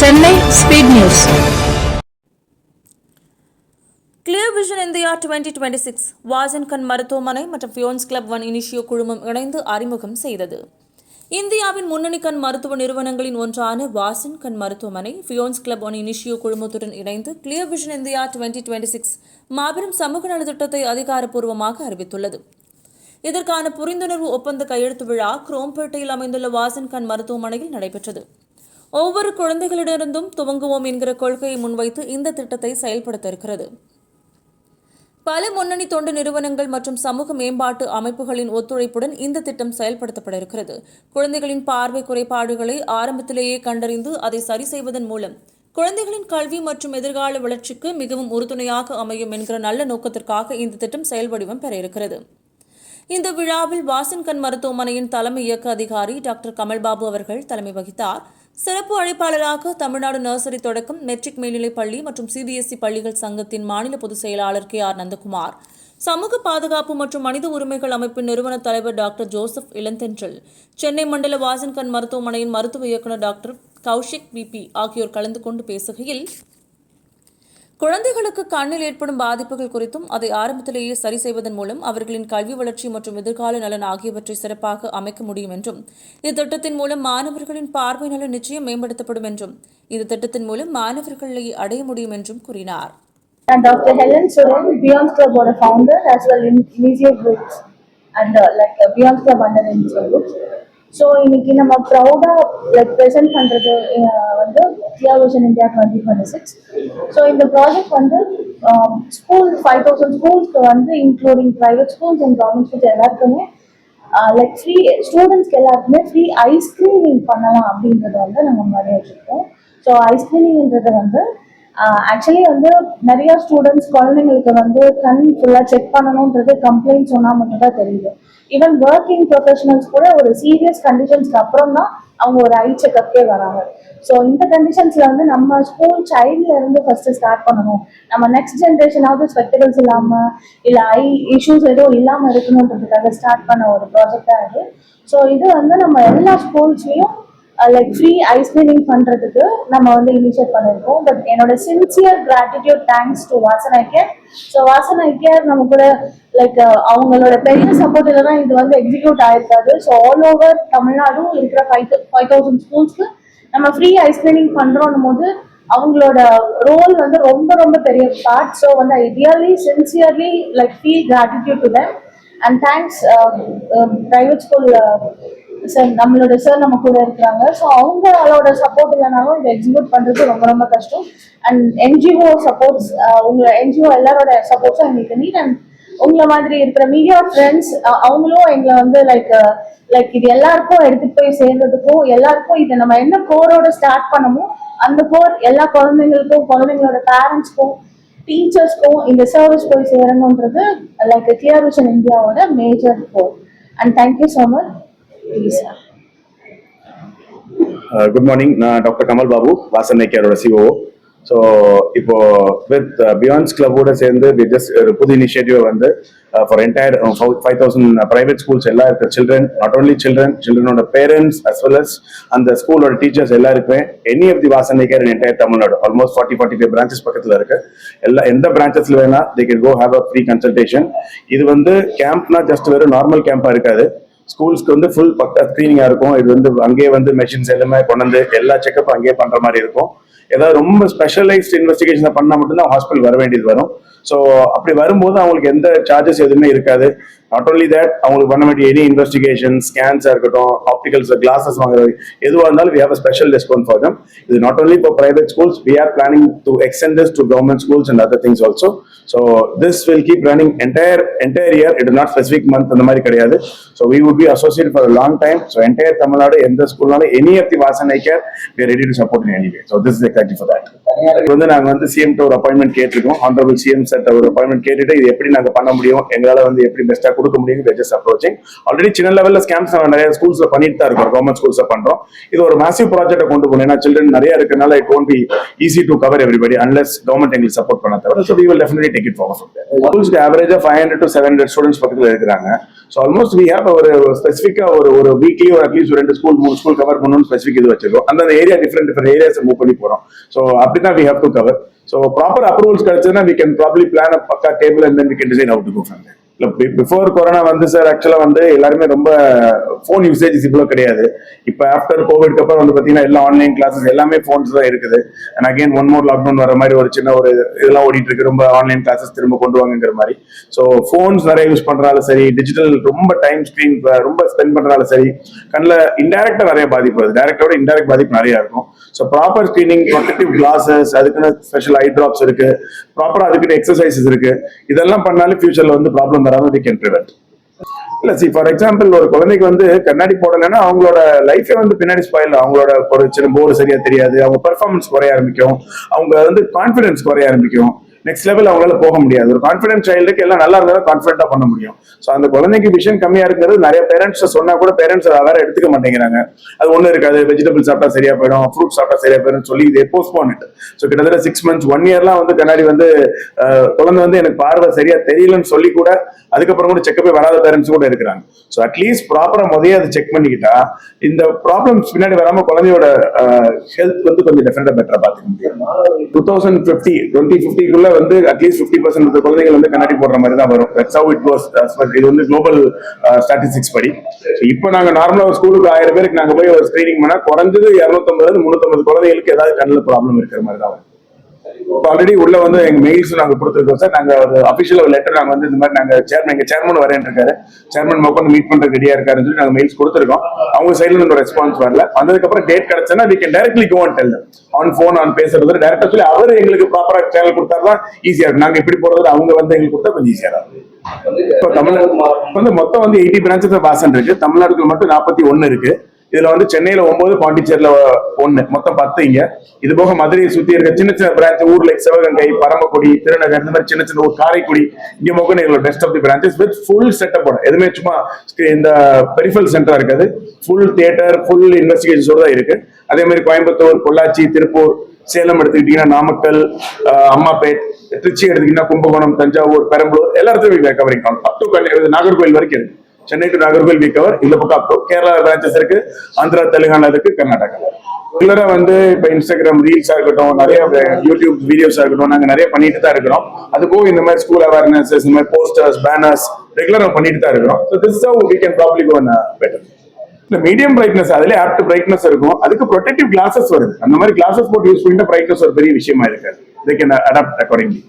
Chennai speed news. Clear vision India 2026 Vasan கண் மருத்துவமனை மற்றும் ஃபியோன்ஸ் கிளப் ஒன் இனிஷியோ குழுமம் இணைந்து அறிமுகம் செய்தது. இந்தியாவின் முன்னணி கண் மருத்துவ நிறுவனங்களின் ஒன்றான வாசன் கண் மருத்துவமனை ஃபியோன்ஸ் கிளப் ஒன் இனிஷியோ குழுமத்துடன் இணைந்து கிளியர் விஷன் இந்தியா 2026 மாபெரும் சமூக நலத்திட்டத்தை அதிகாரப்பூர்வமாக அறிவித்துள்ளது. இதற்கான புரிந்துணர்வு ஒப்பந்த கையெழுத்து விழா குரோம்பேட்டையில் அமைந்துள்ள வாசன் கண் மருத்துவமனையில் நடைபெற்றது. ஒவ்வொரு குழந்தைகளிடமிருந்தும் துவங்குவோம் என்கிற கொள்கையை முன்வைத்து இந்த திட்டத்தை செயல்படுத்த இருக்கிறது. பல முன்னணி தொண்டு நிறுவனங்கள் மற்றும் சமூக மேம்பாட்டு அமைப்புகளின் ஒத்துழைப்புடன் இந்த திட்டம் செயல்படுத்தப்பட இருக்கிறது. குழந்தைகளின் பார்வை குறைபாடுகளை ஆரம்பத்திலேயே கண்டறிந்து அதை சரி செய்வதன் மூலம் குழந்தைகளின் கல்வி மற்றும் எதிர்கால வளர்ச்சிக்கு மிகவும் உறுதுணையாக அமையும் என்கிற நல்ல நோக்கத்திற்காக இந்த திட்டம் செயல்வடிவம் பெற இருக்கிறது. இந்த விழாவில் வாசன் கண் மருத்துவமனையின் தலைமை இயக்க அதிகாரி டாக்டர் கமல்பாபு அவர்கள் தலைமை வகித்தார். சிறப்பு அழைப்பாளராக தமிழ்நாடு நர்சரி தொடக்கம் மெட்ரிக் மேல்நிலைப் பள்ளி மற்றும் சிபிஎஸ்இ பள்ளிகள் சங்கத்தின் மாநில பொதுச் செயலாளர் KR நந்தகுமார், சமூக பாதுகாப்பு மற்றும் மனித உரிமைகள் அமைப்பின் நிறுவன தலைவர் டாக்டர் ஜோசப் இளந்தென்றல், சென்னை மண்டல வாசன் கண் மருத்துவமனையின் மருத்துவ இயக்குநர் டாக்டர் கௌஷிக் BP ஆகியோர் கலந்து கொண்டு பேசுகையில், குழந்தைகளுக்கு கண்ணில் ஏற்படும் பாதிப்புகள் குறித்தும் அதை ஆரம்பத்திலேயே சரி செய்வதன் மூலம் அவர்களின் கல்வி வளர்ச்சி மற்றும் எதிர்கால நலன் ஆகியவற்றை சிறப்பாக அமைக்க முடியும் என்றும், இந்த திட்டத்தின் மூலம் மாணவர்களின் பார்வை நலன் நிச்சயம் மேம்படுத்தப்படும் என்றும், இந்த திட்டத்தின் மூலம் மாணவர்களை அடைய முடியும் என்றும் கூறினார். Dr. Helen Suren, Beyond Club founder as well in Initiate Groups and Beyond Club under Initiate Groups. So இன்னைக்கு நம்ம ப்ரௌடாக ப்ரெசென்ட் பண்ணுறது கிளியர் விஷன் இந்தியா 2026. ஸோ இந்த ப்ராஜெக்ட் ஸ்கூல் 5000 ஸ்கூல்ஸ்க்கு including private schools and government schools எல்லாருக்குமே free ஸ்டூடெண்ட்ஸ்க்கு எல்லாருக்குமே free ஐ screening பண்ணலாம் அப்படின்றத நம்ம முன்னாடி வச்சுருக்கோம். ஸோ ஐ ஸ்க்ரீனிங்ன்றது ஆக்சுவலி நிறைய ஸ்டூடெண்ட்ஸ் குழந்தைங்களுக்கு கண் ஃபுல்லாக செக் பண்ணணுன்றது கம்ப்ளைண்ட் சொன்னால் மட்டும்தான் தெரியுது. ஈவன் ஒர்க்கிங் ப்ரொஃபஷனல்ஸ் கூட ஒரு சீரியஸ் கண்டிஷன்ஸ்க்கு அப்புறம் தான் அவங்க ஒரு ஐ செக்கப்கே வராங்க. ஸோ இந்த கண்டிஷன்ஸ்ல நம்ம ஸ்கூல் சைல்ட்ல இருந்து ஃபர்ஸ்ட் ஸ்டார்ட் பண்ணணும். நம்ம நெக்ஸ்ட் ஜென்ரேஷனாவது ஸ்பெக்டிகல்ஸ் இல்லாம இல்ல ஐ இஷ்யூஸ் எதுவும் இல்லாம இருக்கணுன்றதுக்காக ஸ்டார்ட் பண்ண ஒரு ப்ராஜெக்டா இது. ஸோ இது நம்ம எல்லா ஸ்கூல்ஸ்லயும் ஃப்ரீ ஐ ஸ்கிரீனிங் பண்றதுக்கு நம்ம இனிஷியேட் பண்ணிருக்கோம். பட் என்னோட sincere gratitude thanks to Vasan eye care. So Vasan eye care நம்ம கூட அவங்களோட பெரிய சப்போர்ட் இல்லைன்னா இது எக்ஸிக்யூட் ஆயிருக்காது. ஸோ ஆல் ஓவர் தமிழ்நாடும் இருக்கிற 5000 ஸ்கூல்ஸ்க்கு நம்ம ஃப்ரீ ஐ ஸ்கிரீனிங் பண்றோம் போது அவங்களோட ரோல் ரொம்ப ரொம்ப பெரிய part. So I really sincerely feel gratitude to them and thanks private school sir, நம்மளோட சார் நம்ம கூட இருக்கிறாங்க. ஸோ அவங்களோட சப்போர்ட் இல்லைனாலும் இதை எக்ஸிக்யூட் பண்றது ரொம்ப ரொம்ப கஷ்டம். அண்ட் NGO சப்போர்ட்ஸ், உங்க NGO எல்லாரோட சப்போர்ட்ஸும் எங்களுக்கு நீட். அண்ட் உங்களை மாதிரி இருக்கிற மீடியா ஃப்ரெண்ட்ஸ் அவங்களும் எங்களை இது எல்லாருக்கும் எடுத்துட்டு போய் சேர்றதுக்கும், எல்லாருக்கும் இதை நம்ம என்ன கோரோட ஸ்டார்ட் பண்ணமோ அந்த கோர் எல்லா குழந்தைங்களுக்கும், குழந்தைங்களோட பேரண்ட்ஸ்க்கும், டீச்சர்ஸ்க்கும் இந்த சர்வீஸ் போய் சேரணுன்றது கிளியர் விஷன் இந்தியாவோட major core. And thank you so much. Good morning. நான் டாக்டர் கமல் பாபு, வாசன் ஐ கேரோட COO. ஸோ இப்போ வித் பியாண்ட்ஸ் கிளப்போட சேர்ந்து ஒரு புது initiative for entire 5000 private schools எல்லா இருக்க சில்ட்ரன், நாட் ஓன்லி சில்ட்ரனோட பேரண்ட்ஸ் அஸ் வெல் அஸ் அந்த ஸ்கூலோட டீச்சர்ஸ் எல்லாருக்குமே any of the Vasan eye care in entire Tamil Nadu almost 40-45 branches பக்கத்தில் இருக்கு. எந்த பிரான்ச்சஸ்ல வேணா they can go have a free consultation. இது கேம்ப்னா ஜஸ்ட் வெறும் நார்மல் கேம்பா இருக்காது. ஸ்கூல்ஸ்க்கு ஃபுல் பக்கா ஸ்கிரீனிங்கா இருக்கும். இது அங்கேயே மெஷின்ஸ் எல்லாமே கொண்டு எல்லா செக்அப் அங்கேயே பண்ற மாதிரி இருக்கும். ஏதாவது ரொம்ப ஸ்பெஷலைஸ்ட் இன்வெஸ்டிகேஷன் பண்ணா மட்டும்தான் ஹாஸ்பிட்டல் வர வேண்டியது வரும். ஸோ அப்படி வரும்போது அவங்களுக்கு எந்த சார்ஜஸ் எதுவுமே இருக்காது. நாட் ஓன்லி தட், அவங்களுக்கு பண்ண வேண்டிய எனி இன்வெஸ்டிகேஷன், ஸ்கேன்ஸா இருக்கட்டும், ஆப்டிகல்ஸ், கிளாஸஸ் வாங்குறது எதுவாக இருந்தாலும் we have a special discount for them. இது not only for private schools, we are planning to extend this to government schools and other things also. So this will keep running entire year. It is not specific month அந்த மாதிரி கிடையாது. So we would be associated for a long time. So entire Tamil Nadu, எந்த ஸ்கூல்னாலும் any of the Vasan Eye Care, we are ready to support in any way. So this is exactly for that. நாங்கள் CM ஒரு appointment கேட்டிருக்கோம். Honorable CM sir ஒரு appointment கேட்டுட்டு இது எப்படி நாங்கள் பண்ண முடியும், எங்களால் எப்படி பெஸ்ட்டாக கொடுக்க முடியும் ஜஸ்ட் அப்ரோச்சிங். ஆல்ரெடி சின்ன லெவல்ல ஸ்கேம்ஸ் நிறைய ஸ்கூல்ஸ்ல பண்ணிட்டு தான் இருக்கோம், கவர்மெண்ட் ஸ்கூல்ஸ்ல பண்றோம். இது ஒரு மேசிவ் ப்ராஜெக்ட்டை கொண்டு போகணும். ஏன்னா சில்ட்ரன் நிறைய இருக்கனால it won't be easy to cover everybody unless government எங்களுக்கு சப்போர்ட் பண்ண தவிர. So we will definitely take it forward from there. Schools average 500 to 700 students பக்கத்துல இருக்கிறாங்க. So almost we have ஒரு ஸ்பெசிஃபிக்கா ஒரு வீக்லி ஒரு அட்லீஸ்ட் 2 ஸ்கூல் 3 ஸ்கூல் கவர் பண்ணணும்னு ஸ்பெசிஃபிக் இது வச்சிருக்கோம். அந்த ஏரியா டிஃபரெண்ட் ஏரியாஸ் மூவ் பண்ணி போறோம். ஸோ அப்படிதான் we have to cover. So proper approvals கிடைச்சதுன்னா we can probably plan a பக்கா table and then we can decide how to go from there. Before corona வந்து sir ஆக்சுவலா வந்து எல்லாருமே ரொம்ப போன் யூசேஜஸ் இவ்வளவு கிடையாது. இப்ப ஆஃப்டர் கோவிட்க்கு அப்புறம் வந்து பாத்தீங்கன்னா எல்லா ஆன்லைன் கிளாஸஸ் எல்லாமே போன்ஸ் தான் இருக்குது. And again one more lockdown வர மாதிரி ஒரு சின்ன ஒரு இதெல்லாம் ஓடிட்டு இருக்கு, ரொம்ப ஆன்லைன் கிளாஸஸ் திரும்ப கொண்டு வாங்குங்கிற மாதிரி. ஸோ போன்ஸ் நிறைய யூஸ் பண்றதால சரி, டிஜிட்டல் ரொம்ப டைம் ஸ்கிரீன் ரொம்ப ஸ்பெண்ட் பண்றதால சரி, கண்ணில் இன்டைரக்டா நிறைய பாதிப்பு வருது. டைரக்டோட இன்டைரக்ட் பாதிப்பு நிறைய இருக்கும். So proper screening, protective classes, அதுக்குன்னு ஸ்பெஷல் ஐ டிராப்ஸ் இருக்கு, ப்ராப்பரா அதுக்குன்னு எக்ஸசைசஸ் இருக்கு. இதெல்லாம் பண்ணாலும் ஃபியூச்சர்ல வந்து ப்ராப்ளம் வராம we can prevent. இல்ல சி ஃபார் எக்ஸாம்பிள் ஒரு குழந்தைக்கு வந்து கண்ணாடி போடலைன்னா அவங்களோட லைஃபே வந்து பின்னாடி ஸ்பாயில். அவங்களோட ஒரு சின்ன போர்டு சரியா தெரியாது, அவங்க பெர்ஃபார்மன்ஸ் குறைய ஆரம்பிக்கும், அவங்க வந்து கான்ஃபிடன்ஸ் குறைய ஆரம்பிக்கும், நெக்ஸ்ட் லெவல் அவங்களால போக முடியாது. ஒரு கான்ஃபிடன்ஸ் சைல்டுக்கு எல்லாம் நல்லா இருந்தாலும் கான்ஃபிடென்ட்டா பண்ண முடியும். ஸோ அந்த குழந்தைக்கு விஷன் கம்மியா இருக்கிறது நிறைய பேரண்ட்ஸ் சொன்னா கூட பேரண்ட்ஸ் வேற எடுத்துக்க மாட்டேங்கிறாங்க. அது ஒண்ணு இருக்காது, வெஜிடபிள் சாப்பிட்டா சரியா போயிடும், ஃப்ரூட் சாப்பிட்டா சரியா போயிடும் சொல்லி இதை போஸ்ட்போன் இட். ஸோ கிட்டத்தட்ட 6 months 1 yearலாம் வந்து கண்ணாடி வந்து குழந்தை வந்து எனக்கு பார்வை சரியா தெரியலன்னு சொல்லி கூட அதுக்கப்புறம் கூட செக்கப்பே வராத பேரண்ட்ஸ் கூட இருக்கிறாங்க. ஸோ அட்லீஸ்ட் ப்ராப்பரா முதல்ல அதை செக் பண்ணிக்கிட்டா இந்த ப்ராப்ளம்ஸ் பின்னாடி வராம குழந்தையோட ஹெல்த் வந்து கொஞ்சம் டெஃபினட்டா பெட்டரா பார்த்துக்க முடியும். 2050 வந்து அட்லீஸ்ட் 50% குழந்தைகள் வந்து கண்ணாடி போடுற மாதிரி தான் வரும். That's how it goes. இது வந்து குளோபல் ஸ்டாட்டிஸ்டிக்ஸ் படி. இப்போ நாங்க நார்மலா ஒரு ஸ்கூலுக்கு 1000 பேருக்கு நாங்க போய் ஒரு ஸ்கிரீனிங் பண்ணா குறைஞ்சது 250 350 குழந்தைகளுக்கு ஏதாவது கண்ணில் ப்ராப்ளம் இருக்கிற மாதிரி தான் வரும். ஆல்ரெடி உள்ள வந்து எங்க மெயில்ஸ் நாங்க கொடுத்துருக்கோம் சார். நாங்க ஒரு அபிஷியல் லெட்டர் நாங்க வந்து இந்த மாதிரி நாங்க எங்க சேர்மன் வரேன் இருக்காரு, சேர்மன் உட்காந்து மீட் பண்றது ரெடியா இருக்காருன்னு சொல்லி நாங்க மெயில்ஸ் கொடுத்துருக்கோம். அவங்க சைட்ல இருந்து ரெஸ்பான்ஸ் வரல. வந்ததுக்கு அப்புறம் டேட் கிடைச்சா we can directly go and tell them on phone on பேசுறது டைரக்டா சொல்லி அவர் எங்களுக்கு ப்ராப்பரா சேனல் கொடுத்தாருதான் ஈஸியா இருக்கும். நாங்க எப்படி போறது அவங்க வந்து எங்களுக்கு கொடுத்தா கொஞ்சம் ஈஸியா இருக்கும். இப்போ தமிழ்நாடு வந்து மொத்தம் வந்து 80 பிரான்ச்சஸ் வாசன் இருக்கு. தமிழ்நாட்டுல மட்டும் 41 இருக்கு. இதுல வந்து சென்னையில 9, பாண்டிச்சேரியில 1, மொத்தம் 10 இங்க. இது போக மதுரையை சுத்தி இருக்க சின்ன சின்ன பிரான்ச் ஊர்ல சிவகங்கை, பரமக்குடி, திருநகர், இந்த மாதிரி சின்ன சின்ன ஒரு காரைக்குடி, இங்க மொக்க எங்களோட best of the branches with full setup. எதுவுமே சும்மா இந்த பெரிஃபரல் சென்டரா இருக்காது, ஃபுல் தியேட்டர், ஃபுல் இன்வெஸ்டிகேஷன்ஸோட தான் இருக்கு. அதே மாதிரி கோயம்புத்தூர், பொள்ளாச்சி, திருப்பூர், சேலம் எடுத்துக்கிட்டீங்கன்னா நாமக்கல், அம்மாப்பேட், திருச்சி எடுத்துக்கிட்டீங்கன்னா கும்பகோணம், தஞ்சாவூர், பெரம்பலூர், எல்லா இடத்துலையும் கவரிங் அப் டு நாகர்கோவில் வரைக்கும் இருக்கு. Chennai to Nagercoil we cover. இந்த பக்கம் அப் டு கேரளா பிரான்ச்சஸ் இருக்கு, ஆந்திரா, தெலுங்கானா இருக்கு, கர்நாடகா. ரெகுலரா வந்து இப்ப இன்ஸ்டாகிராம் ரீல்ஸா இருக்கட்டும், நிறைய யூடியூப் வீடியோஸா இருக்கட்டும், நாங்க நிறைய பண்ணிட்டு தான் இருக்கிறோம். அது போக இந்த மாதிரி ஸ்கூல் அவேர்னஸ், இந்த மாதிரி போஸ்டர்ஸ், பேனர்ஸ் ரெகுலரா பண்ணிட்டு தான் இருக்கிறோம். So this is how we can probably go better. இந்த மீடியம் பிரைட்னஸ் அதுல ஆப்ட் பிரைட்னஸ் இருக்கும், அதுக்கு ப்ரொடெக்டிவ் கிளாஸஸ் வருது. அந்த மாதிரி கிளாஸஸ் போட்டு யூஸ் பண்ணிட்டு பிரைட்னஸ் ஒரு பெரிய விஷயமா இருக்காது. They can adapt accordingly.